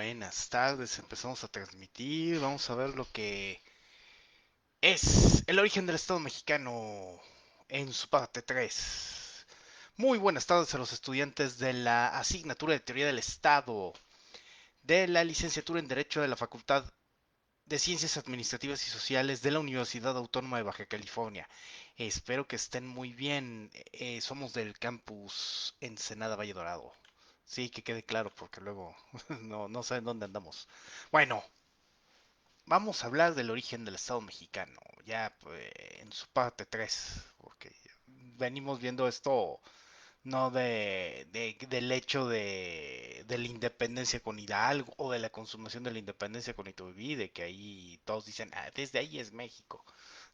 buenas tardes. Empezamos a transmitir. Vamos a ver lo que es el origen del Estado mexicano en su parte 3. Muy buenas tardes a los estudiantes de la asignatura de Teoría del Estado, de la licenciatura en Derecho de la Facultad de Ciencias Administrativas y Sociales de la Universidad Autónoma de Baja California. Espero que estén muy bien. Somos del campus Ensenada Valle Dorado. Sí, que quede claro, porque luego no saben dónde andamos. Bueno, vamos a hablar del origen del Estado mexicano, ya pues, en su parte 3, porque venimos viendo esto no del hecho de la independencia con Hidalgo o de la consumación de la independencia con Iturbide, que ahí todos dicen, ah, desde ahí es México.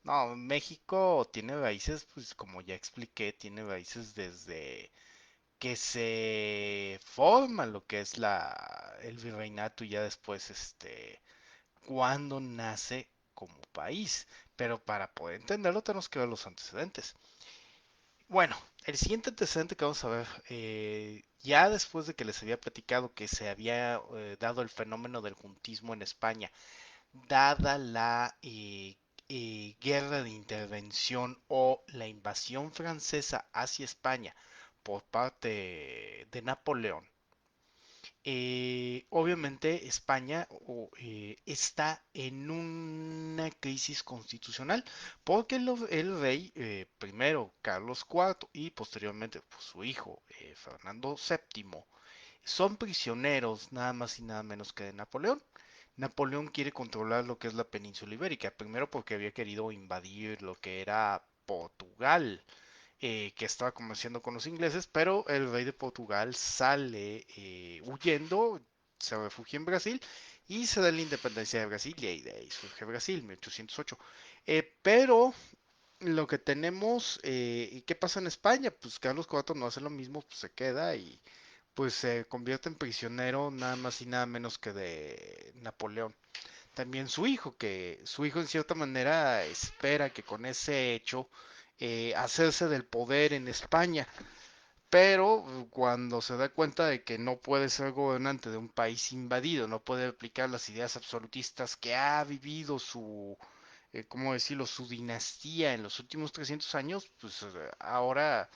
No, México tiene raíces, pues como ya expliqué, tiene raíces desde que se forma lo que es el virreinato y ya después cuando nace como país. Pero para poder entenderlo tenemos que ver los antecedentes. Bueno, el siguiente antecedente que vamos a ver, ya después de que les había platicado que se había dado el fenómeno del juntismo en España, dada la guerra de intervención o la invasión francesa hacia España por parte de Napoleón, obviamente España está en una crisis constitucional porque el rey, primero Carlos IV y posteriormente pues, su hijo Fernando VII, son prisioneros nada más y nada menos que de Napoleón. Napoleón quiere controlar lo que es la península ibérica, primero porque había querido invadir lo que era Portugal, que estaba comerciando con los ingleses, pero el rey de Portugal sale huyendo, se refugia en Brasil y se da la independencia de Brasil y de ahí surge Brasil, 1808. Pero lo que tenemos, ¿y qué pasa en España? Pues Carlos IV no hace lo mismo, pues se queda y pues se convierte en prisionero nada más y nada menos que de Napoleón. También su hijo, que su hijo en cierta manera espera que con ese hecho hacerse del poder en España, pero cuando se da cuenta de que no puede ser gobernante de un país invadido, no puede aplicar las ideas absolutistas que ha vivido ¿cómo decirlo?, su dinastía en los últimos 300 años, pues ahora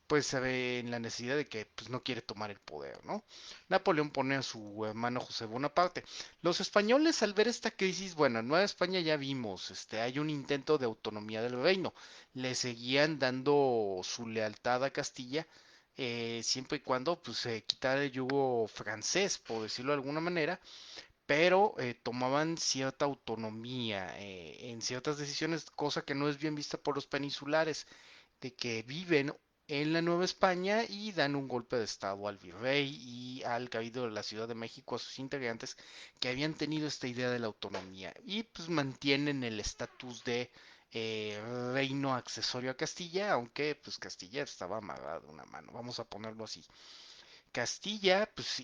pues se ve en la necesidad de que pues, no quiere tomar el poder, ¿no? Napoleón pone a su hermano José Bonaparte. Los españoles al ver esta crisis, bueno, en Nueva España ya vimos, hay un intento de autonomía del reino. Le seguían dando su lealtad a Castilla, siempre y cuando pues se quitara el yugo francés, por decirlo de alguna manera, pero tomaban cierta autonomía en ciertas decisiones, cosa que no es bien vista por los peninsulares, de que viven en la Nueva España y dan un golpe de estado al virrey y al cabildo de la Ciudad de México, a sus integrantes que habían tenido esta idea de la autonomía y pues mantienen el estatus de reino accesorio a Castilla, aunque pues Castilla estaba amarrada de una mano, vamos a ponerlo así. Castilla, pues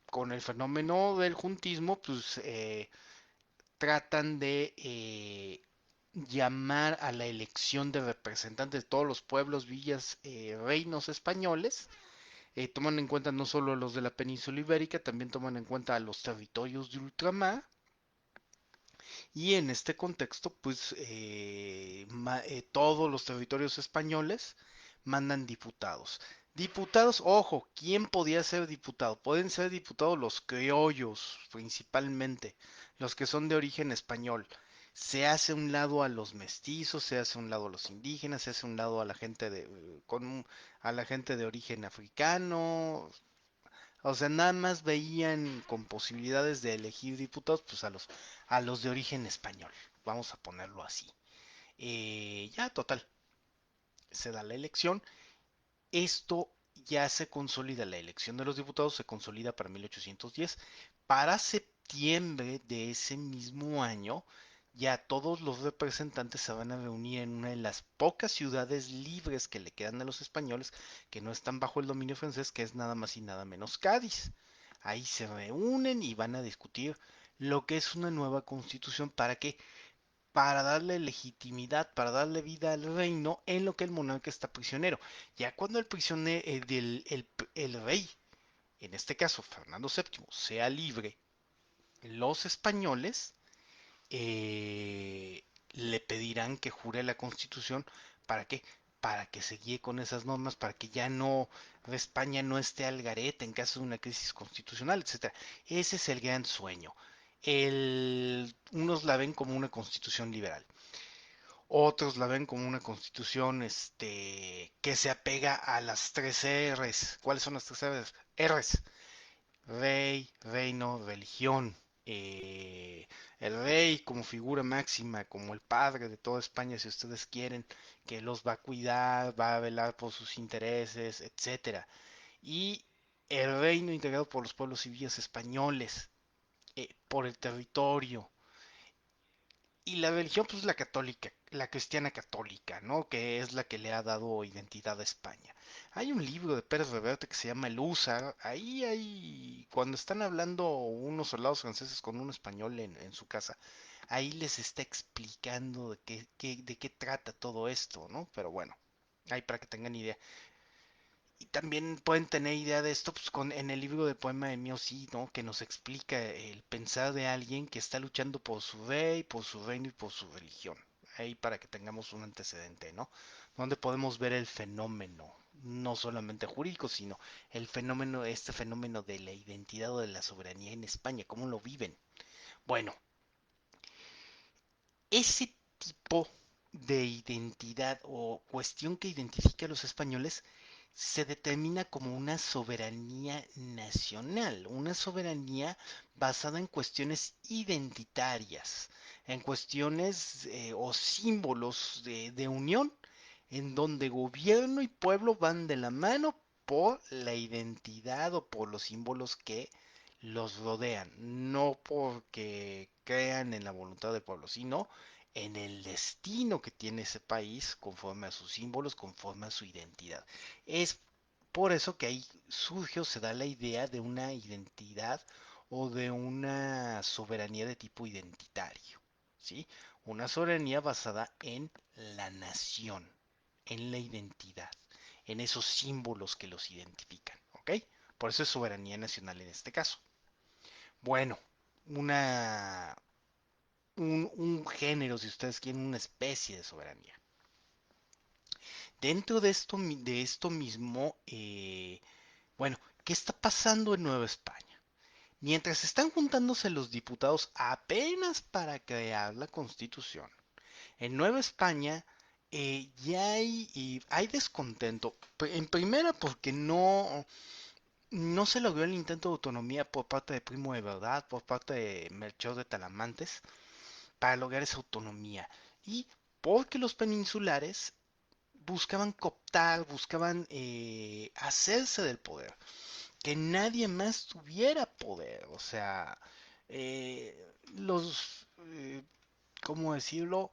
con el fenómeno del juntismo, pues tratan de llamar a la elección de representantes de todos los pueblos, villas, reinos españoles. Toman en cuenta no solo los de la península ibérica, también toman en cuenta a los territorios de ultramar. Y en este contexto, pues todos los territorios españoles mandan diputados. Diputados, ojo, ¿quién podía ser diputado? Pueden ser diputados los criollos, principalmente, los que son de origen español. Se hace un lado a los mestizos, se hace un lado a los indígenas, se hace un lado a la gente a la gente de origen africano. O sea, nada más veían con posibilidades de elegir diputados, pues a los de origen español. Vamos a ponerlo así. Ya, total, se da la elección. Esto ya se consolida, la elección de los diputados se consolida para 1810. Para septiembre de ese mismo año, ya todos los representantes se van a reunir en una de las pocas ciudades libres que le quedan a los españoles, que no están bajo el dominio francés, que es nada más y nada menos Cádiz. Ahí se reúnen y van a discutir lo que es una nueva constitución para que para darle legitimidad, para darle vida al reino en lo que el monarca está prisionero. Ya cuando el prisionero, el rey en este caso Fernando VII, sea libre, los españoles le pedirán que jure la Constitución. ¿Para qué? Para que se guíe con esas normas, para que ya no España no esté al garete en caso de una crisis constitucional, etcétera. Ese es el gran sueño. Unos la ven como una constitución liberal, otros la ven como una constitución que se apega a las tres R's. ¿Cuáles son las tres R's? R's. Rey, reino, religión. El rey como figura máxima, como el padre de toda España, si ustedes quieren, que los va a cuidar, va a velar por sus intereses, etcétera. Y el reino integrado por los pueblos y villas españoles, por el territorio, y la religión, pues la católica, la cristiana católica, ¿no? Que es la que le ha dado identidad a España. Hay un libro de Pérez Reverte que se llama El Húsar. Ahí hay, cuando están hablando unos soldados franceses con un español en su casa, ahí les está explicando de qué trata todo esto, ¿no? Pero bueno, ahí para que tengan idea. Y también pueden tener idea de esto pues, en el libro de poema de Mio Sí, ¿no? Que nos explica el pensar de alguien que está luchando por su rey, por su reino y por su religión. Ahí para que tengamos un antecedente, ¿no? Donde podemos ver el fenómeno, no solamente jurídico, sino el fenómeno, este fenómeno de la identidad o de la soberanía en España, cómo lo viven. Bueno, ese tipo de identidad o cuestión que identifica a los españoles se determina como una soberanía nacional, una soberanía basada en cuestiones identitarias, en cuestiones o símbolos de unión, en donde gobierno y pueblo van de la mano por la identidad o por los símbolos que los rodean, no porque crean en la voluntad del pueblo, sino en el destino que tiene ese país conforme a sus símbolos, conforme a su identidad. Es por eso que ahí surge o se da la idea de una identidad o de una soberanía de tipo identitario, ¿sí? Una soberanía basada en la nación, en la identidad, en esos símbolos que los identifican, ¿ok? Por eso es soberanía nacional en este caso. Bueno, una, un género, si ustedes quieren, una especie de soberanía. Dentro de esto mismo, bueno, ¿qué está pasando en Nueva España? Mientras están juntándose los diputados apenas para crear la constitución, en Nueva España ya hay descontento. En primera porque no se logró el intento de autonomía por parte de Primo de Verdad, por parte de Melchor de Talamantes, para lograr esa autonomía. Y porque los peninsulares buscaban cooptar, buscaban hacerse del poder, que nadie más tuviera poder, o sea, los, ¿cómo decirlo?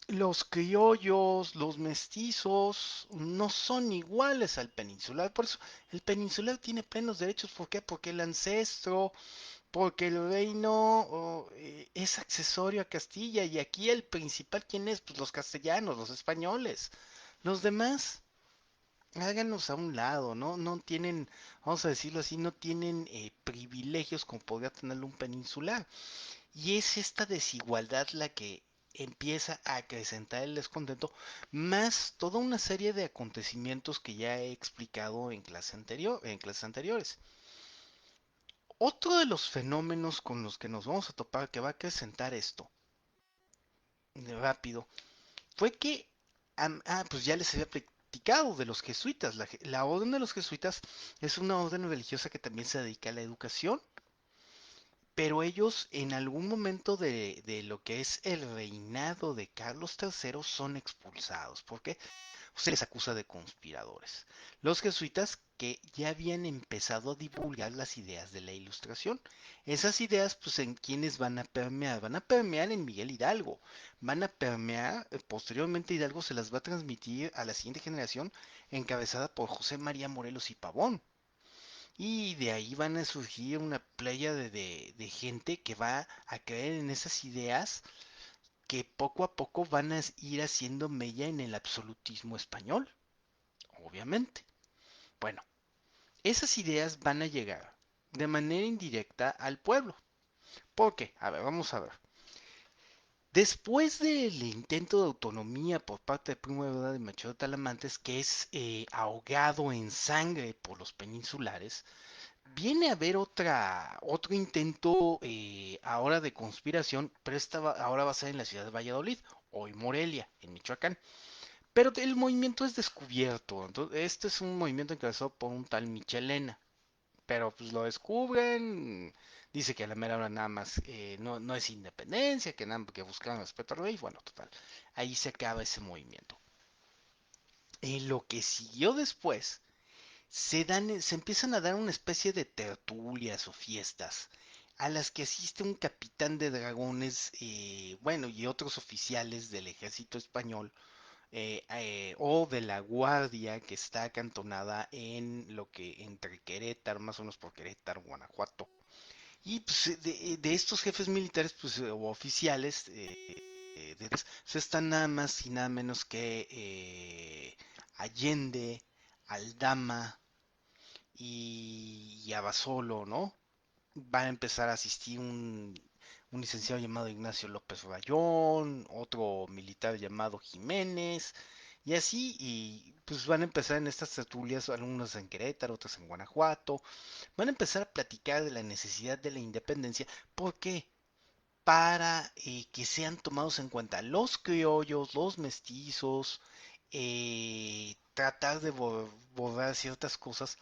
Los criollos, los mestizos, no son iguales al peninsular, por eso el peninsular tiene plenos derechos, ¿por qué? Porque el ancestro, porque el reino es accesorio a Castilla y aquí el principal, ¿quién es? Pues los castellanos, los españoles. Los demás, háganos a un lado, ¿no? No tienen, vamos a decirlo así, no tienen privilegios como podría tener un peninsular. Y es esta desigualdad la que empieza a acrecentar el descontento, más toda una serie de acontecimientos que ya he explicado en clases anteriores. Otro de los fenómenos con los que nos vamos a topar que va a acrecentar esto rápido fue que, pues ya les había platicado de los jesuitas. La orden de los jesuitas es una orden religiosa que también se dedica a la educación, pero ellos en algún momento de lo que es el reinado de Carlos III son expulsados. ¿Por qué? Se les acusa de conspiradores. Los jesuitas que ya habían empezado a divulgar las ideas de la ilustración. Esas ideas, pues, ¿en quiénes van a permear? Van a permear en Miguel Hidalgo. Van a permear, posteriormente Hidalgo se las va a transmitir a la siguiente generación, encabezada por José María Morelos y Pavón. Y de ahí van a surgir una playa de gente que va a creer en esas ideas que poco a poco van a ir haciendo mella en el absolutismo español, obviamente. Bueno, Esas ideas van a llegar de manera indirecta al pueblo. ¿Por qué? A ver, vamos a ver. Después del intento de autonomía por parte de Primo de Verdad de Machado de Talamantes, que es ahogado en sangre por los peninsulares, viene a haber otro intento ahora de conspiración, pero ahora va a ser en la ciudad de Valladolid, hoy Morelia, en Michoacán. Pero el movimiento es descubierto. Entonces, este es un movimiento encabezado por un tal Michelena. Pero pues lo descubren. Dice que a la mera hora nada más no es independencia, que nada que buscan respeto al rey. Bueno, total. Ahí se acaba ese movimiento. En lo que siguió después, se empiezan a dar una especie de tertulias o fiestas a las que asiste un capitán de dragones, bueno, y otros oficiales del ejército español o de la guardia que está acantonada en lo que entre Querétaro, más o menos por Querétaro, Guanajuato. Y pues, de estos jefes militares pues, o oficiales, pues, están nada más y nada menos que Allende, Aldama y Abasolo, ¿no? Va a empezar a asistir un licenciado llamado Ignacio López Rayón, otro militar llamado Jiménez, y así, y pues van a empezar en estas tertulias, algunos en Querétaro, otros en Guanajuato, van a empezar a platicar de la necesidad de la independencia. ¿Por qué? Para que sean tomados en cuenta los criollos, los mestizos, tratar de borrar ciertas cosas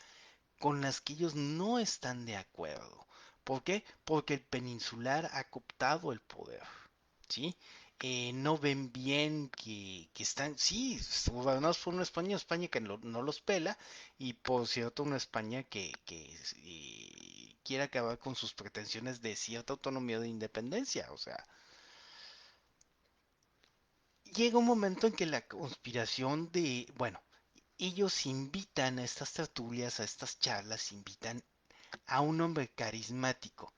con las que ellos no están de acuerdo. ¿Por qué? Porque el peninsular ha cooptado el poder, ¿sí? No ven bien que están, sí, gobernados por una España que no los pela, y por cierto una España que quiere acabar con sus pretensiones de cierta autonomía de independencia. O sea, llega un momento en que la conspiración bueno, ellos invitan a estas tertulias, a estas charlas, invitan a un hombre carismático,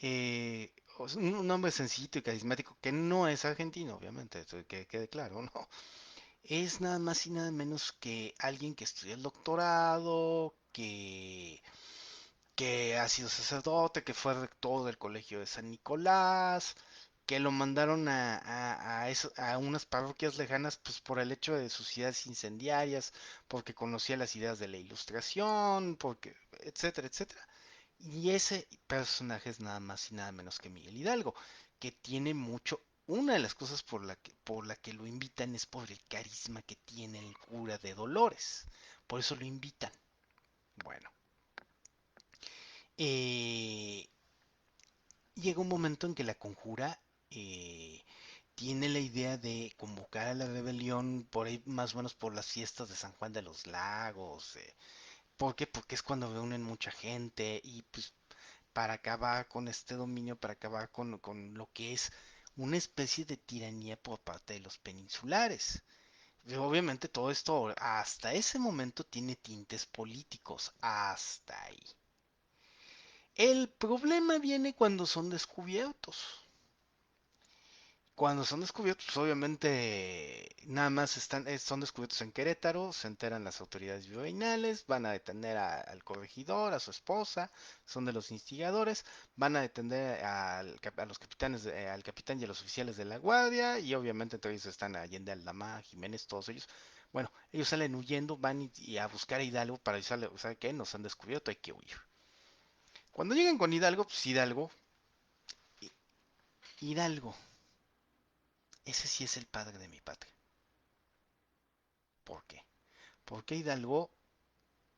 un hombre sencillito y carismático que no es argentino, obviamente, eso que quede claro, ¿no? Es nada más y nada menos que alguien que estudia el doctorado, que ha sido sacerdote, que fue rector del colegio de San Nicolás, que lo mandaron a unas parroquias lejanas pues por el hecho de sus ideas incendiarias, porque conocía las ideas de la ilustración, porque, etcétera, etcétera. Y ese personaje es nada más y nada menos que Miguel Hidalgo, que tiene mucho. Una de las cosas por la que lo invitan es por el carisma que tiene el cura de Dolores. Por eso lo invitan. Bueno, eh, llega un momento en que la conjura tiene la idea de convocar a la rebelión por ahí más o menos por las fiestas de San Juan de los Lagos. ¿Por qué? Porque es cuando reúnen mucha gente y pues para acabar con este dominio, para acabar con lo que es una especie de tiranía por parte de los peninsulares. Obviamente todo esto hasta ese momento tiene tintes políticos, hasta ahí. El problema viene cuando son descubiertos. Cuando son descubiertos, pues obviamente nada más son descubiertos en Querétaro, se enteran las autoridades virreinales, van a detener al corregidor, a su esposa, son de los instigadores, van a detener a los capitanes, al capitán y a los oficiales de la guardia, y obviamente entre ellos están Allende, Aldama, Jiménez, todos ellos. Bueno, ellos salen huyendo, van y a buscar a Hidalgo para decirle, ¿sabe qué? Nos han descubierto, hay que huir. Cuando llegan con Hidalgo, pues Hidalgo, ese sí es el padre de mi patria. ¿Por qué? Porque Hidalgo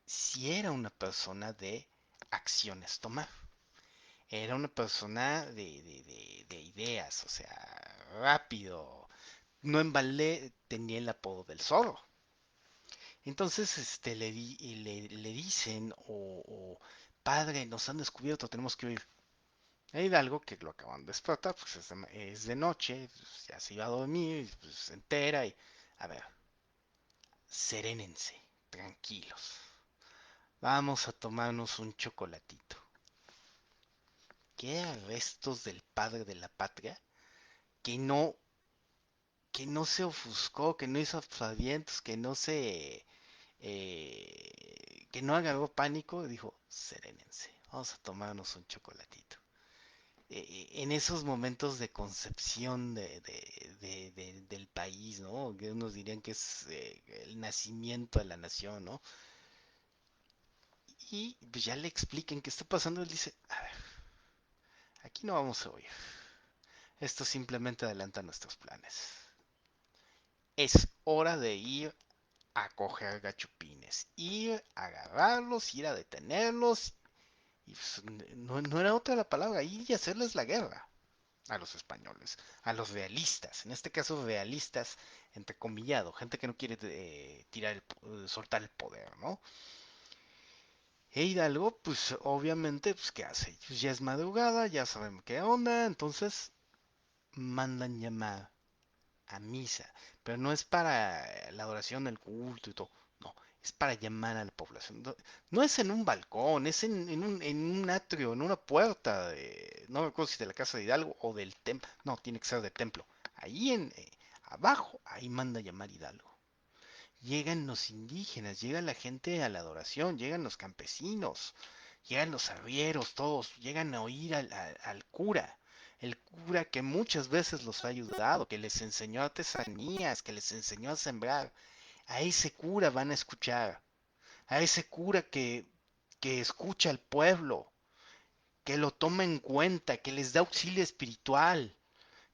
sí era una persona de acciones tomar. Era una persona de ideas, o sea, rápido. No en balde tenía el apodo del zorro. Entonces, le dicen, padre, nos han descubierto, tenemos que huir. E Hidalgo, que lo acaban de explotar, pues es de noche, pues, ya se iba a dormir, pues se entera y, a ver, serénense, tranquilos. Vamos a tomarnos un chocolatito. ¿Qué restos del padre de la patria que no se ofuscó, que no hizo aspavientos, que no se que no agarró pánico, dijo, serénense, vamos a tomarnos un chocolatito. En esos momentos de concepción del país, ¿no? Que unos dirían que es el nacimiento de la nación, ¿no? Y pues ya le expliquen qué está pasando. Él dice, a ver, aquí no vamos a oír. Esto simplemente adelanta nuestros planes. Es hora de ir a coger gachupines, ir a agarrarlos, ir a detenerlos. Y pues, no era otra la palabra, ir y hacerles la guerra a los españoles, a los realistas, en este caso realistas, entrecomillado, gente que no quiere soltar el poder, ¿no? E Hidalgo, pues obviamente, pues ¿qué hace? Pues ya es madrugada, ya saben qué onda, entonces mandan llamar a misa, pero no es para la adoración, el culto y todo, no, es para llamar a la población. No, no es en un balcón, es en un atrio, en una puerta, no me acuerdo si de la casa de Hidalgo o del templo, no, tiene que ser del templo. Ahí abajo, ahí manda llamar Hidalgo. Llegan los indígenas, llega la gente a la adoración, llegan los campesinos, llegan los arrieros, todos, llegan a oír al cura. El cura que muchas veces los ha ayudado, que les enseñó artesanías, que les enseñó a sembrar. A ese cura van a escuchar. A ese cura que escucha al pueblo, que lo toma en cuenta, que les da auxilio espiritual,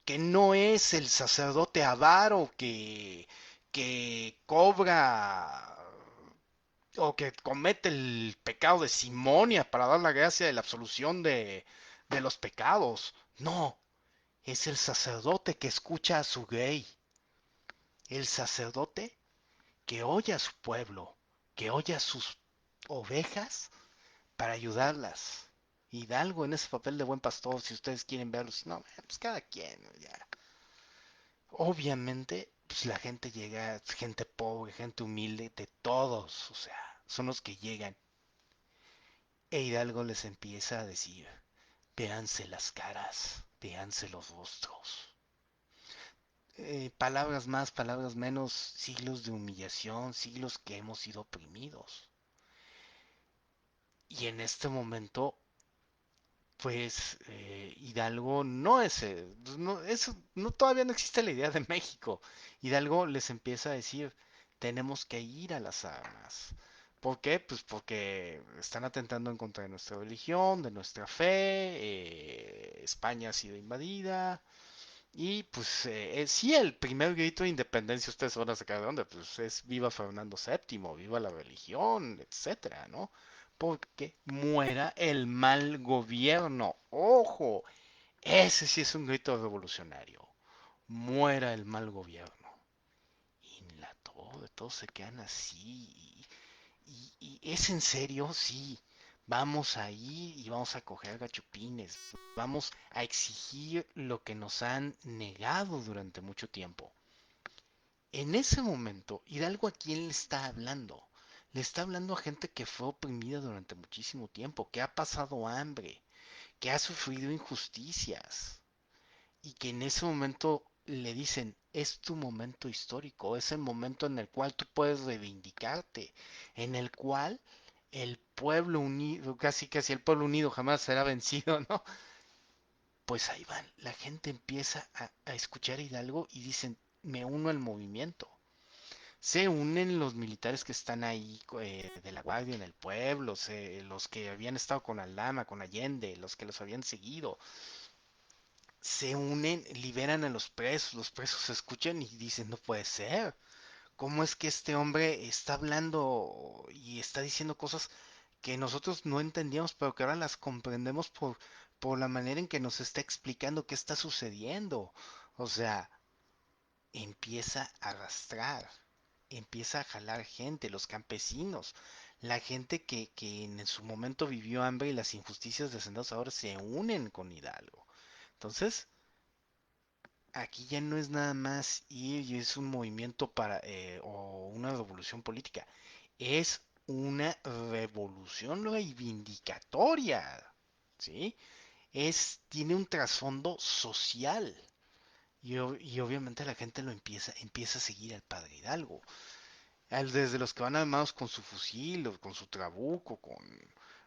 que no es el sacerdote avaro que cobra o que comete el pecado de simonia para dar la gracia de la absolución de los pecados. No, es el sacerdote que escucha a su rey, el sacerdote que oye a su pueblo, que oye a sus ovejas para ayudarlas. Hidalgo en ese papel de buen pastor, si ustedes quieren verlo, si no, pues cada quien, ya. Obviamente, pues la gente llega, gente pobre, gente humilde, de todos, o sea, son los que llegan. E Hidalgo les empieza a decir, véanse las caras, véanse los rostros. Palabras más, palabras menos, siglos de humillación, siglos que hemos sido oprimidos. Y en este momento, pues Hidalgo no es, todavía no existe la idea de México. Hidalgo les empieza a decir, tenemos que ir a las armas. ¿Por qué? Pues porque están atentando en contra de nuestra religión, de nuestra fe, España ha sido invadida, y pues sí, el primer grito de independencia, ustedes van a sacar de dónde, pues es viva Fernando VII, viva la religión, etcétera, ¿no? Porque muera el mal gobierno. Ojo, ese sí es un grito revolucionario. Muera el mal gobierno. Y la torre, todos se quedan así. Y es en serio, sí. Vamos a ir y vamos a coger gachupines. Vamos a exigir lo que nos han negado durante mucho tiempo. En ese momento, Hidalgo a quién le está hablando. Le está hablando a gente que fue oprimida durante muchísimo tiempo, que ha pasado hambre, que ha sufrido injusticias y que en ese momento le dicen, es tu momento histórico, es el momento en el cual tú puedes reivindicarte, en el cual el pueblo unido, casi casi el pueblo unido jamás será vencido, ¿no? Pues ahí van, la gente empieza a escuchar a Hidalgo y dicen, me uno al movimiento. Se unen los militares que están ahí de la guardia en el pueblo, los que habían estado con Aldama, con Allende, los que los habían seguido, se unen, liberan a los presos escuchan y dicen, no puede ser, ¿cómo es que este hombre está hablando y está diciendo cosas que nosotros no entendíamos, pero que ahora las comprendemos por la manera en que nos está explicando qué está sucediendo? O sea, empieza a arrastrar, empieza a jalar gente, los campesinos, la gente que en su momento vivió hambre y las injusticias de Sendados ahora se unen con Hidalgo. Entonces, aquí ya no es nada más ir y es un movimiento o una revolución política, es una revolución reivindicatoria, ¿sí? Tiene un trasfondo social. Y obviamente la gente empieza a seguir al padre Hidalgo. Desde los que van armados con su fusil o con su trabuco, con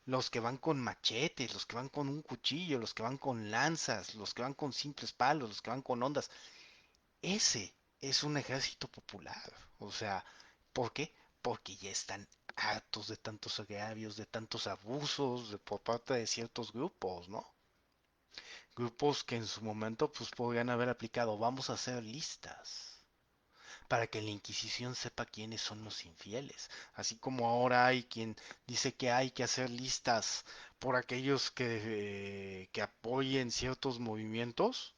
los que van con machetes, los que van con un cuchillo, los que van con lanzas, los que van con simples palos, los que van con ondas. Ese es un ejército popular. O sea, ¿por qué? Porque ya están hartos de tantos agravios, de tantos abusos por parte de ciertos grupos, ¿no? Grupos que en su momento pues podrían haber aplicado, vamos a hacer listas para que la Inquisición sepa quiénes son los infieles. Así como ahora hay quien dice que hay que hacer listas por aquellos que apoyen ciertos movimientos,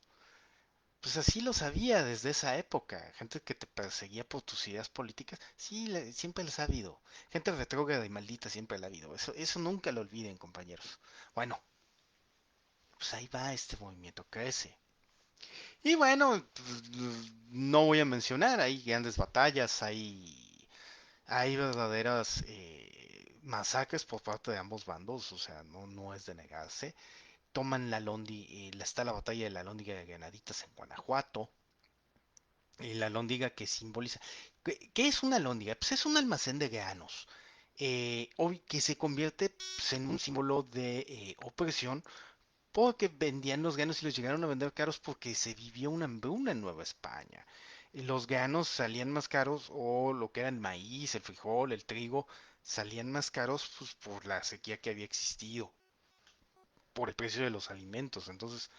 pues así lo sabía desde esa época. Gente que te perseguía por tus ideas políticas, sí, siempre les ha habido. Gente retrógrada y maldita siempre la ha habido. Eso nunca lo olviden, compañeros. Bueno, pues ahí va este movimiento, crece. Y bueno, pues, no voy a mencionar, hay grandes batallas, hay verdaderas masacres por parte de ambos bandos, o sea, no es de negarse. Toman está la batalla de la Lóndiga de Granaditas en Guanajuato, la lóndiga que simboliza. ¿Qué es una lóndiga? Pues es un almacén de granos, hoy que se convierte pues, en un símbolo de opresión porque vendían los granos y los llegaron a vender caros porque se vivió una hambruna en Nueva España. Y los granos salían más caros o lo que era el maíz, el frijol, el trigo, salían más caros pues, por la sequía que había existido, por el precio de los alimentos. Entonces,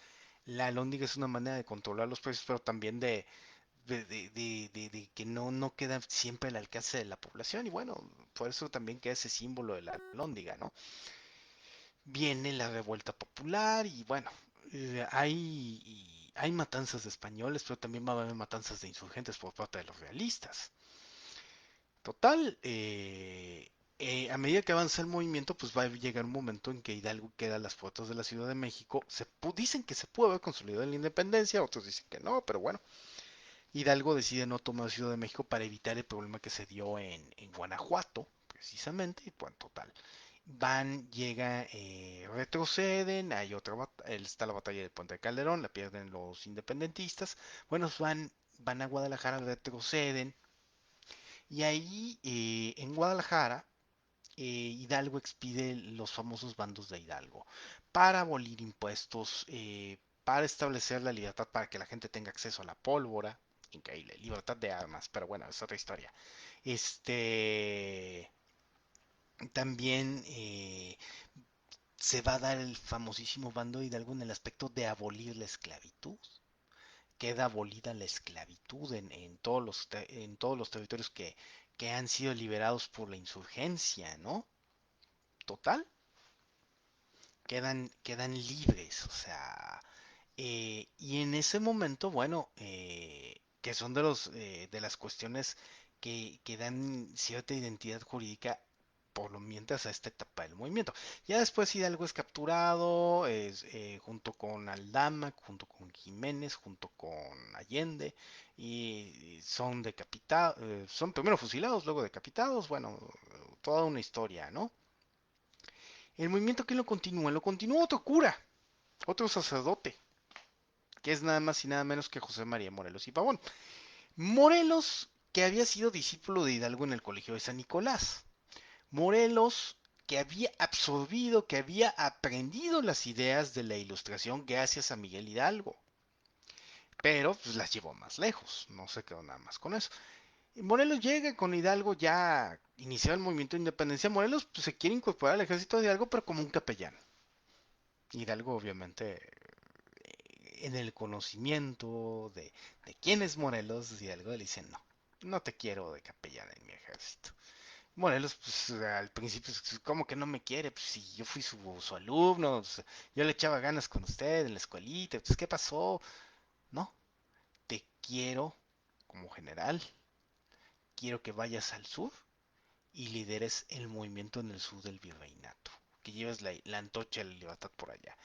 la alhóndiga es una manera de controlar los precios, pero también de que no queda siempre al alcance de la población. Y bueno, por eso también queda ese símbolo de la alhóndiga, ¿no? Viene la revuelta popular y bueno, hay matanzas de españoles, pero también va a haber matanzas de insurgentes por parte de los realistas. Total, a medida que avanza el movimiento, pues va a llegar un momento en que Hidalgo queda a las puertas de la Ciudad de México. Dicen que se pudo haber consolidado la independencia, otros dicen que no, pero bueno, Hidalgo decide no tomar Ciudad de México para evitar el problema que se dio en Guanajuato, precisamente, y bueno, total. Retroceden, está la batalla de Puente de Calderón, la pierden los independentistas, bueno, van a Guadalajara, retroceden, y ahí en Guadalajara Hidalgo expide los famosos bandos de Hidalgo para abolir impuestos, para establecer la libertad para que la gente tenga acceso a la pólvora, increíble, libertad de armas, pero bueno, es otra historia. Este, también se va a dar el famosísimo bando de Hidalgo en el aspecto de abolir la esclavitud. Queda abolida la esclavitud en todos los territorios que han sido liberados por la insurgencia, ¿no? Total, quedan libres, o sea, y en ese momento, bueno, que son de las cuestiones que dan cierta identidad jurídica por lo mientras a esta etapa del movimiento. Ya después Hidalgo es capturado, junto con Aldama, junto con Jiménez, junto con Allende, y son decapitados, son primero fusilados, luego decapitados, bueno, toda una historia, ¿no? El movimiento que lo continúa otro cura, otro sacerdote, que es nada más y nada menos que José María Morelos y Pavón. Morelos, que había sido discípulo de Hidalgo en el Colegio de San Nicolás. Morelos, que había absorbido, que había aprendido las ideas de la ilustración gracias a Miguel Hidalgo, pero pues las llevó más lejos, no se quedó nada más con eso. Y Morelos llega con Hidalgo ya iniciado el movimiento de independencia. Morelos pues, se quiere incorporar al ejército de Hidalgo, pero como un capellán. Hidalgo obviamente en el conocimiento de quién es Morelos y algo le dicen, no te quiero de capellán en mi ejército. Morelos, pues al principio, pues, ¿cómo que no me quiere? Pues si yo fui su alumno, pues, yo le echaba ganas con usted en la escuelita, pues ¿qué pasó? No, te quiero como general, quiero que vayas al sur y lideres el movimiento en el sur del virreinato, que lleves la antorcha de la libertad por allá.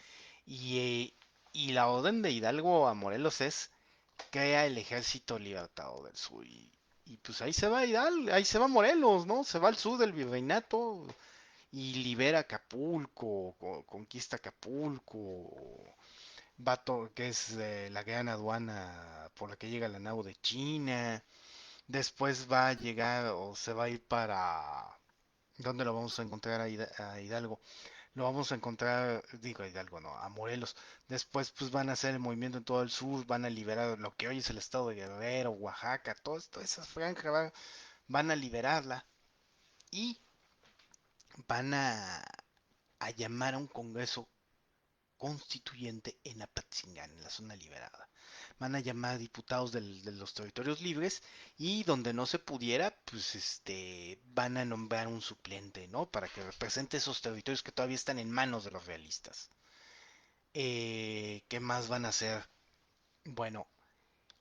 Y la orden de Hidalgo a Morelos es crea el Ejército Libertador del Sur. Pues ahí se va Hidalgo, ahí se va Morelos, ¿no? Se va al sur del virreinato y libera Acapulco, conquista Acapulco, que es la gran aduana por la que llega la nao de China. Después va a llegar o se va a ir para... ¿Dónde lo vamos a encontrar a Hidalgo? Lo vamos a encontrar, digo a Hidalgo, no, a Morelos. Después pues van a hacer el movimiento en todo el sur, van a liberar lo que hoy es el estado de Guerrero, Oaxaca, toda esa franja van a liberarla y van a llamar a un congreso constituyente en Apatzingán, en la zona liberada. Van a llamar diputados de los territorios libres y donde no se pudiera, pues van a nombrar un suplente, ¿no? Para que represente esos territorios que todavía están en manos de los realistas. ¿Qué más van a hacer? Bueno,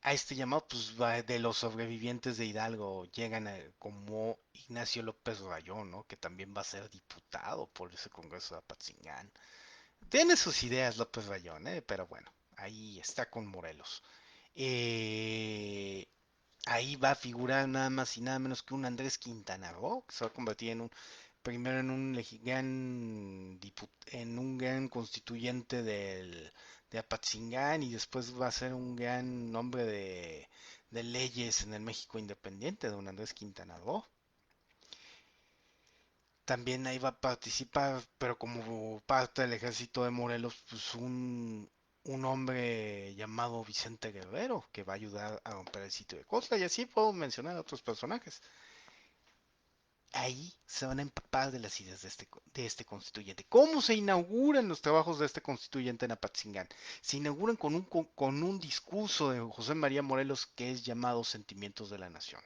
a este llamado, pues de los sobrevivientes de Hidalgo llegan como Ignacio López Rayón, ¿no? Que también va a ser diputado por ese Congreso de Apatzingán. Tiene sus ideas López Rayón, pero bueno, ahí está con Morelos. Eh, Ahí va a figurar nada más y nada menos que un Andrés Quintana Roo, que se va a convertir en un, primero en un en un gran constituyente de Apatzingán y después va a ser un gran hombre de leyes en el México independiente, don Andrés Quintana Roo. También ahí va a participar, pero como parte del ejército de Morelos, pues un hombre llamado Vicente Guerrero, que va a ayudar a romper el sitio de Cosla, y así puedo mencionar a otros personajes. Ahí se van a empapar de las ideas de este constituyente. ¿Cómo se inauguran los trabajos de este constituyente en Apatzingán? Se inauguran con un discurso de José María Morelos que es llamado Sentimientos de la Nación.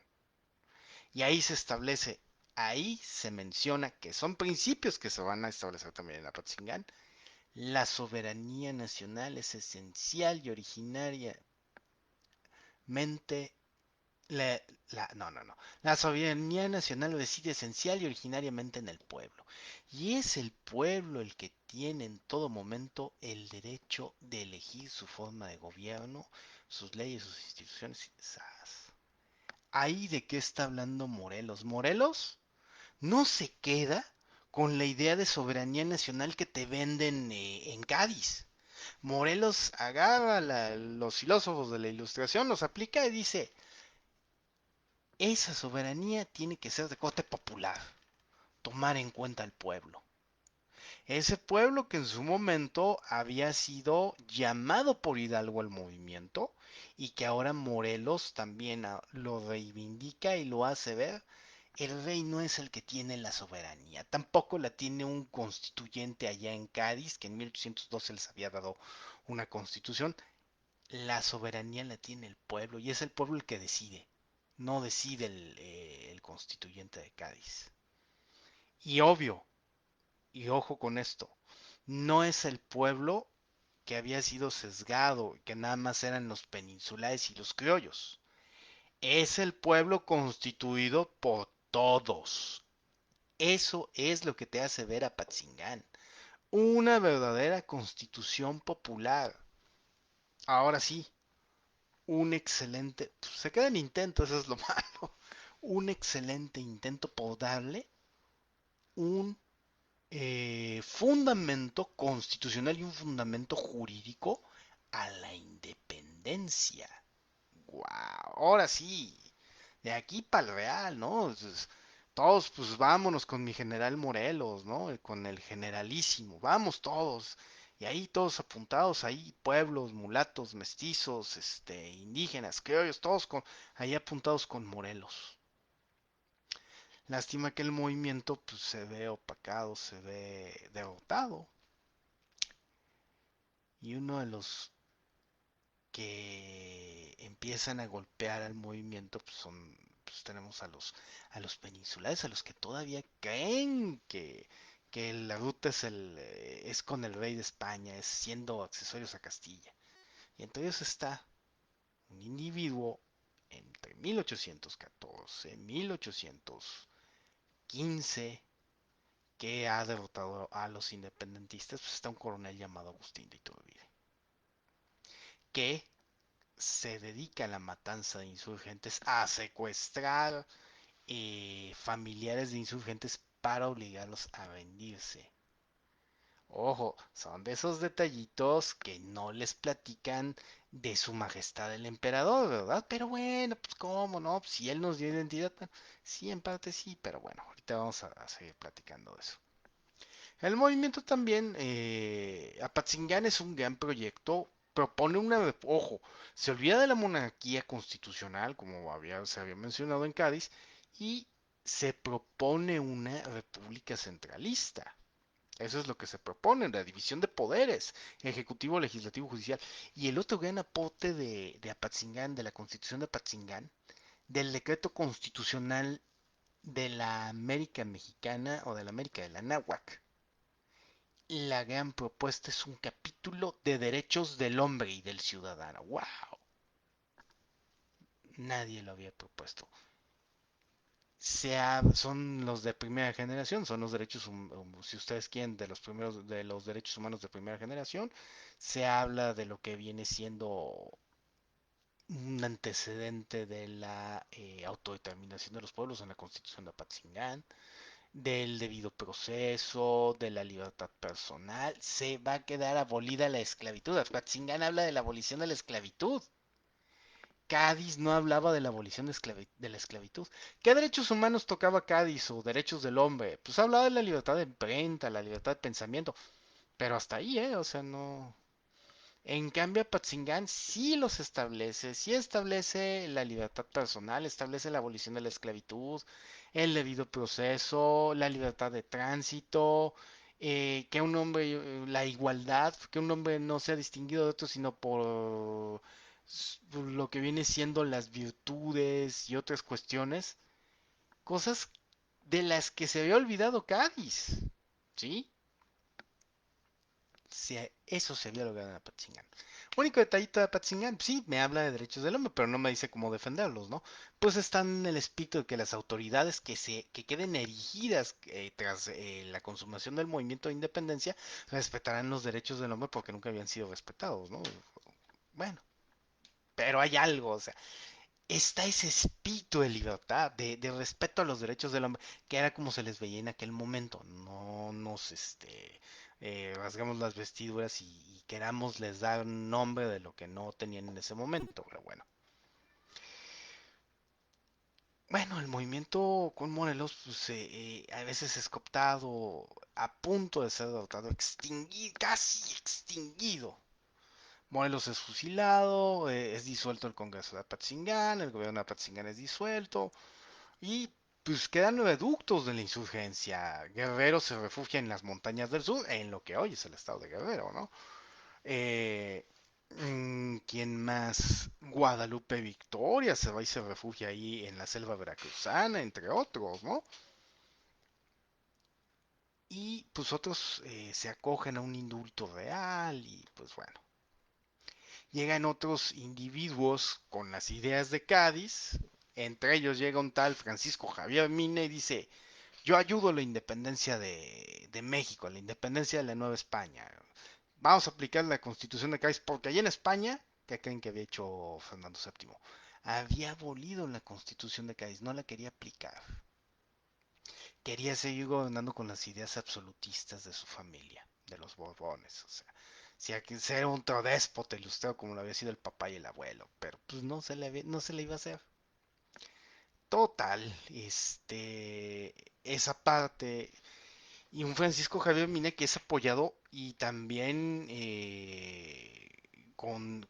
Y ahí se establece, ahí se menciona que son principios que se van a establecer también en Apatzingán. La soberanía nacional es esencial y originariamente la, no. La soberanía nacional reside esencial y originariamente en el pueblo. Y es el pueblo el que tiene en todo momento el derecho de elegir su forma de gobierno, sus leyes, sus instituciones. Ahí de qué está hablando Morelos. Morelos no se queda con la idea de soberanía nacional que te venden en Cádiz. Morelos agarra los filósofos de la ilustración, los aplica y dice, esa soberanía tiene que ser de corte popular, tomar en cuenta al pueblo. Ese pueblo que en su momento había sido llamado por Hidalgo al movimiento y que ahora Morelos también lo reivindica y lo hace ver. El rey no es el que tiene la soberanía, tampoco la tiene un constituyente allá en Cádiz, que en 1812 les había dado una constitución. La soberanía la tiene el pueblo y es el pueblo el que decide, no decide el constituyente de Cádiz. Y obvio, y ojo con esto, no es el pueblo que había sido sesgado, que nada más eran los peninsulares y los criollos. Es el pueblo constituido por todos. Eso es lo que te hace ver a Patzingán. Una verdadera constitución popular. Ahora sí, un excelente... Pues, se queda en intento, eso es lo malo. Un excelente intento por darle un fundamento constitucional y un fundamento jurídico a la independencia. Wow, ahora sí, de aquí para el Real, ¿no? Todos, pues vámonos con mi general Morelos, ¿no? Con el generalísimo, vamos todos. Y ahí todos apuntados, ahí pueblos, mulatos, mestizos, indígenas, criollos, todos ahí apuntados con Morelos. Lástima que el movimiento pues, se ve opacado, se ve derrotado. Y uno de los que empiezan a golpear al movimiento pues son pues tenemos a los peninsulares, a los que todavía creen que la ruta es con el rey de España, es siendo accesorios a Castilla. Y entonces está un individuo entre 1814 y 1815 que ha derrotado a los independentistas, pues está un coronel llamado Agustín de Iturbide, que se dedica a la matanza de insurgentes, a secuestrar familiares de insurgentes para obligarlos a rendirse. Ojo, son de esos detallitos que no les platican de su majestad el emperador, ¿verdad? Pero bueno, pues cómo, ¿no? Pues, si él nos dio identidad, sí, en parte sí, pero bueno, ahorita vamos a seguir platicando de eso. El movimiento también, Apatzingán es un gran proyecto, propone ojo, se olvida de la monarquía constitucional, como se había mencionado en Cádiz, y se propone una república centralista. Eso es lo que se propone, la división de poderes, ejecutivo, legislativo, judicial. Y el otro gran aporte de Apatzingán, de la constitución de Apatzingán, del decreto constitucional de la América Mexicana o de la América de la Náhuac. La gran propuesta es un capítulo de derechos del hombre y del ciudadano. ¡Wow! Nadie lo había propuesto. Son los de primera generación, son los derechos, si ustedes quieren, de los primeros, de los derechos humanos de primera generación. Se habla de lo que viene siendo un antecedente de la autodeterminación de los pueblos en la Constitución de Apatzingán, del debido proceso, de la libertad personal. Se va a quedar abolida la esclavitud. Apatzingán habla de la abolición de la esclavitud. Cádiz no hablaba de la abolición de la esclavitud. ¿Qué derechos humanos tocaba Cádiz o derechos del hombre? Pues hablaba de la libertad de imprenta, la libertad de pensamiento, pero hasta ahí, ¿eh? O sea, no. En cambio, Apatzingán sí establece la libertad personal, establece la abolición de la esclavitud, el debido proceso, la libertad de tránsito, que un hombre, la igualdad, que un hombre no sea distinguido de otro, sino por lo que viene siendo las virtudes y otras cuestiones, cosas de las que se había olvidado Cádiz, ¿sí? Eso se había logrado en Apatzingán. Único detallito de Apatzingán, sí, me habla de derechos del hombre, pero no me dice cómo defenderlos, ¿no? Pues están en el espíritu de que las autoridades que queden erigidas tras la consumación del movimiento de independencia respetarán los derechos del hombre porque nunca habían sido respetados, ¿no? Bueno, pero hay algo, o sea, está ese espíritu de libertad, de respeto a los derechos del hombre, que era como se les veía en aquel momento. No nos rasgamos las vestiduras y queramos les dar nombre de lo que no tenían en ese momento. Pero bueno. Bueno, el movimiento con Morelos pues, a veces es cooptado, a punto de ser derrotado, extinguido, casi extinguido. Morelos es fusilado, es disuelto el Congreso de Apatzingán, el gobierno de Apatzingán es disuelto, y pues quedan reductos de la insurgencia. Guerrero se refugia en las montañas del sur, en lo que hoy es el estado de Guerrero, ¿no? Eh, ¿Quién más? Guadalupe Victoria se va y se refugia ahí en la selva veracruzana, entre otros, ¿no? Y pues otros se acogen a un indulto real y pues bueno. Llegan otros individuos con las ideas de Cádiz, entre ellos llega un tal Francisco Javier Mina y dice, yo ayudo a la independencia de México, a la independencia de la Nueva España. Vamos a aplicar la Constitución de Cádiz, porque allá en España, ¿qué creen que había hecho Fernando VII? Había abolido la Constitución de Cádiz, no la quería aplicar. Quería seguir gobernando con las ideas absolutistas de su familia, de los Borbones, o sea. Si hay que ser un déspota ilustrado como lo había sido el papá y el abuelo, pero pues no se le iba a hacer. Total, esa parte, y un Francisco Javier Mina que es apoyado y también con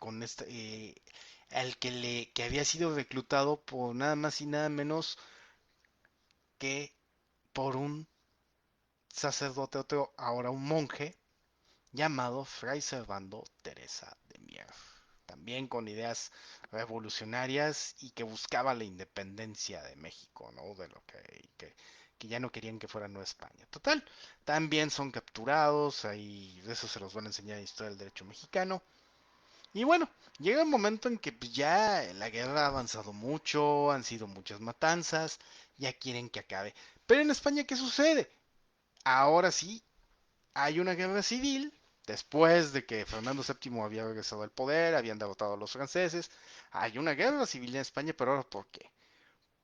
al que había sido reclutado por nada más y nada menos que por un sacerdote, otro, ahora un monje, llamado Fray Servando Teresa de Mier. También con ideas revolucionarias y que buscaba la independencia de México, ¿no? De lo que ya no querían que fuera Nueva España. Total, también son capturados, ahí de eso se los van a enseñar en Historia del Derecho Mexicano. Y bueno, llega un momento en que pues, ya la guerra ha avanzado mucho, han sido muchas matanzas, ya quieren que acabe. Pero en España, ¿qué sucede? Ahora sí, hay una guerra civil, después de que Fernando VII había regresado al poder, habían derrotado a los franceses, hay una guerra civil en España, pero ahora ¿por qué?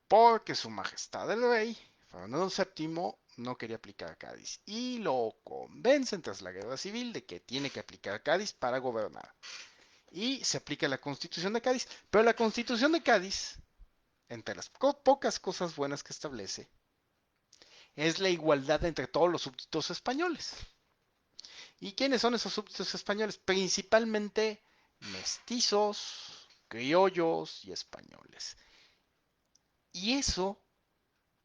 Porque su majestad el rey, Fernando VII, no quería aplicar a Cádiz y lo convencen tras la guerra civil de que tiene que aplicar a Cádiz para gobernar. Y se aplica la Constitución de Cádiz, pero la Constitución de Cádiz, entre las pocas cosas buenas que establece, es la igualdad entre todos los súbditos españoles. ¿Y quiénes son esos súbditos españoles? Principalmente mestizos, criollos y españoles. Y eso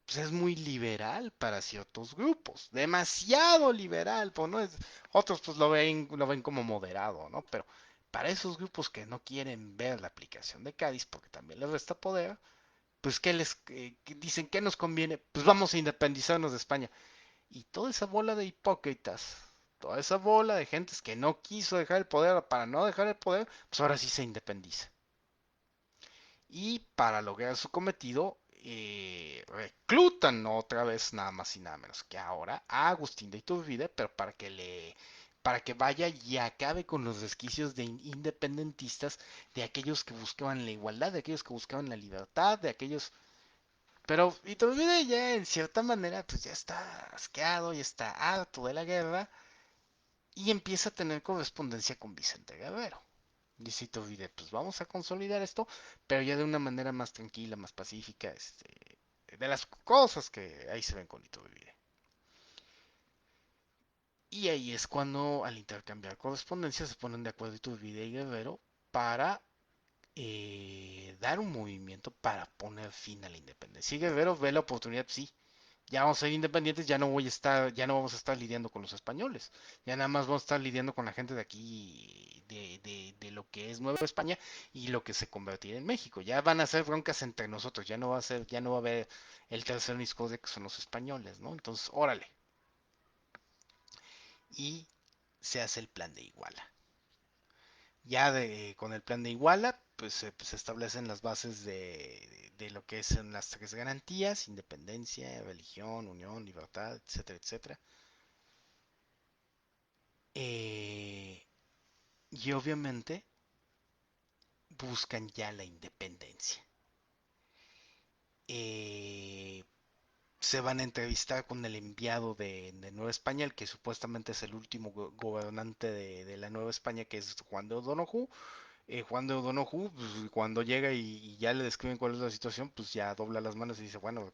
pues, es muy liberal para ciertos grupos, demasiado liberal, pues no es, otros pues lo ven como moderado, ¿no? Pero para esos grupos que no quieren ver la aplicación de Cádiz porque también les resta poder, pues ¿qué les dicen? ¿Qué nos conviene? Pues vamos a independizarnos de España. Y toda esa bola de hipócritas, toda esa bola de gentes que no quiso dejar el poder para no dejar el poder, pues ahora sí se independiza. Y para lograr su cometido, reclutan otra vez nada más y nada menos que ahora a Agustín de Iturbide, pero para que vaya y acabe con los resquicios de independentistas, de aquellos que buscaban la igualdad, de aquellos que buscaban la libertad, de aquellos. Pero Iturbide ya en cierta manera pues ya está asqueado, ya está harto de la guerra y empieza a tener correspondencia con Vicente Guerrero. Dice Iturbide, pues vamos a consolidar esto, pero ya de una manera más tranquila, más pacífica, de las cosas que ahí se ven con Iturbide. Y ahí es cuando al intercambiar correspondencia se ponen de acuerdo Iturbide y Guerrero para dar un movimiento para poner fin a la independencia. Y Guerrero ve la oportunidad, sí, ya vamos a ser independientes, ya no vamos a estar lidiando con los españoles, ya nada más vamos a estar lidiando con la gente de aquí, de lo que es Nueva España y lo que se convertirá en México. Ya van a ser broncas entre nosotros, ya no va a haber el tercer disco que son los españoles, ¿no? Entonces, órale. Y se hace el plan de Iguala. Con el plan de Iguala, pues se establecen las bases de lo que son las tres garantías: independencia, religión, unión, libertad, etcétera, etcétera. Eh, y obviamente buscan ya la independencia. Eh, Se van a entrevistar con el enviado de Nueva España, el que supuestamente es el último gobernante de la Nueva España, que es Juan de O'Donoghue. Juan de O'Donoghue, pues, cuando llega y ya le describen cuál es la situación, pues ya dobla las manos y dice, bueno,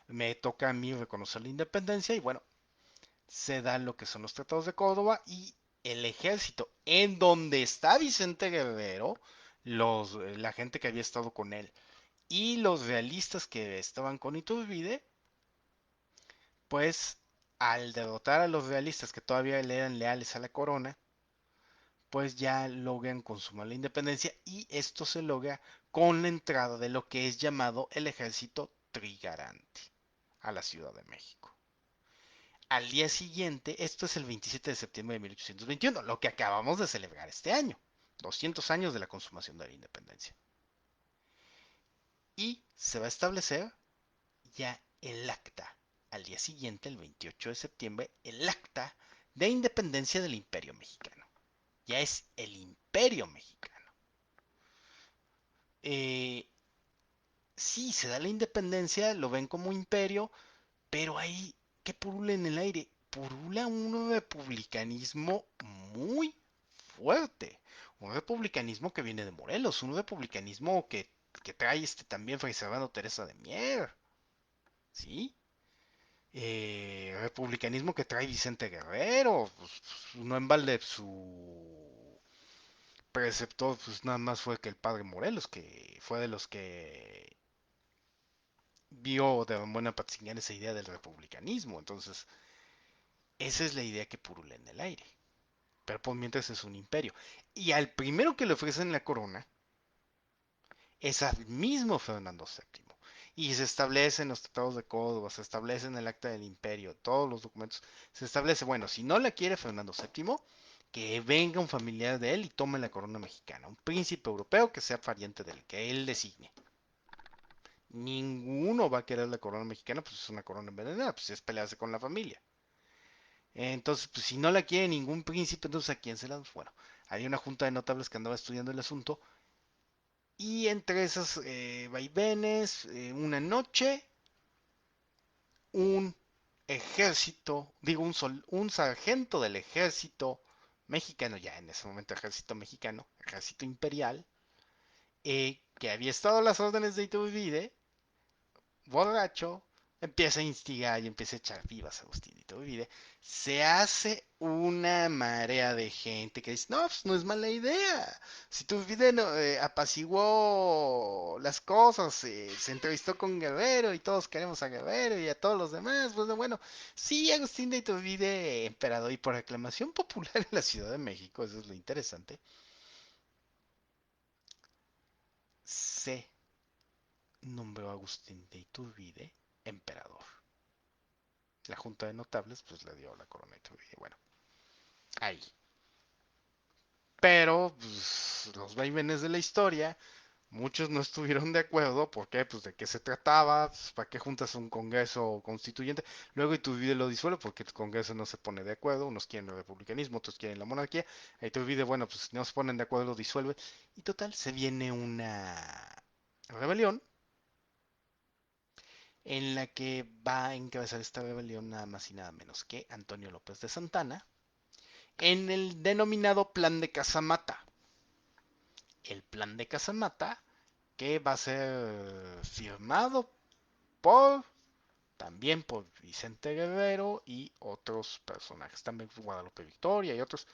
me toca a mí reconocer la independencia y bueno, se dan lo que son los tratados de Córdoba y el ejército, en donde está Vicente Guerrero, la gente que había estado con él y los realistas que estaban con Iturbide, pues al derrotar a los realistas que todavía le eran leales a la corona, pues ya logran consumar la independencia y esto se logra con la entrada de lo que es llamado el ejército trigarante a la Ciudad de México. Al día siguiente, esto es el 27 de septiembre de 1821, lo que acabamos de celebrar este año, 200 años de la consumación de la independencia. Y se va a establecer ya el acta, al día siguiente, el 28 de septiembre, el acta de independencia del Imperio Mexicano. Ya es el Imperio Mexicano. Eh, sí, se da la independencia, lo ven como imperio, pero ahí, ¿qué purula en el aire? Purula un republicanismo muy fuerte. Un republicanismo que viene de Morelos, un republicanismo que trae también Fray Servando Teresa de Mier, ¿sí? Republicanismo que trae Vicente Guerrero, pues, no en balde su preceptor, pues nada más fue que el padre Morelos, que fue de los que vio de buena patricia esa idea del republicanismo. Entonces, esa es la idea que purula en el aire. Pero por mientras es un imperio. Y al primero que le ofrecen la corona es al mismo Fernando VII. Y se establecen los tratados de Córdoba, se establece en el acta del imperio, todos los documentos. Se establece, bueno, si no la quiere Fernando VII, que venga un familiar de él y tome la corona mexicana. Un príncipe europeo que sea pariente del que él designe. Ninguno va a querer la corona mexicana, pues es una corona envenenada, pues es pelearse con la familia. Entonces, pues si no la quiere ningún príncipe, entonces ¿a quién se la? Bueno, había una junta de notables que andaba estudiando el asunto y entre esos vaivenes, una noche, un ejército, digo, un sargento del ejército mexicano, ya en ese momento ejército mexicano, ejército imperial, que había estado a las órdenes de Iturbide, borracho, empieza a instigar y empieza a echar vivas a Agustín Iturbide. Se hace una marea de gente que dice, no, pues no es mala idea. Si Iturbide no, apaciguó las cosas, se entrevistó con Guerrero y todos queremos a Guerrero y a todos los demás, pues bueno, sí, Agustín de Iturbide, emperador y por aclamación popular en la Ciudad de México, eso es lo interesante, se nombró a Agustín de Iturbide emperador. La Junta de Notables pues le dio la corona y bueno, ahí. Pero pues, los vaivenes de la historia, muchos no estuvieron de acuerdo, ¿por qué? Pues de qué se trataba, pues, para qué juntas un congreso constituyente. Luego Iturbide lo disuelve porque el congreso no se pone de acuerdo, unos quieren el republicanismo, otros quieren la monarquía. Iturbide, bueno, pues no se ponen de acuerdo, lo disuelve. Y total, se viene una rebelión en la que va a encabezar esta rebelión nada más y nada menos que Antonio López de Santana, en el denominado Plan de Casamata. El Plan de Casamata que va a ser firmado por también por Vicente Guerrero y otros personajes, también Guadalupe Victoria y otros.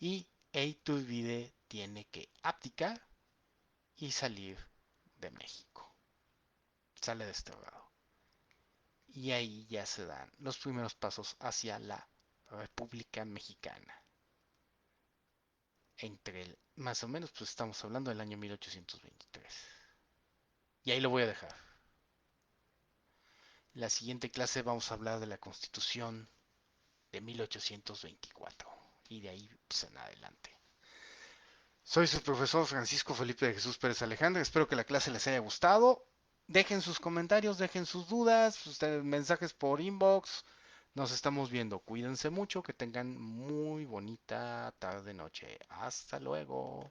Y Iturbide tiene que abdicar y salir de México. Sale desterrado. Y ahí ya se dan los primeros pasos hacia la República Mexicana. Entre el, más o menos, pues estamos hablando del año 1823. Y ahí lo voy a dejar. La siguiente clase vamos a hablar de la Constitución de 1824 y de ahí pues, en adelante. Soy su profesor Francisco Felipe de Jesús Pérez Alejandro. Espero que la clase les haya gustado. Dejen sus comentarios, dejen sus dudas, ustedes, mensajes por inbox. Nos estamos viendo. Cuídense mucho, que tengan muy bonita tarde, noche. Hasta luego.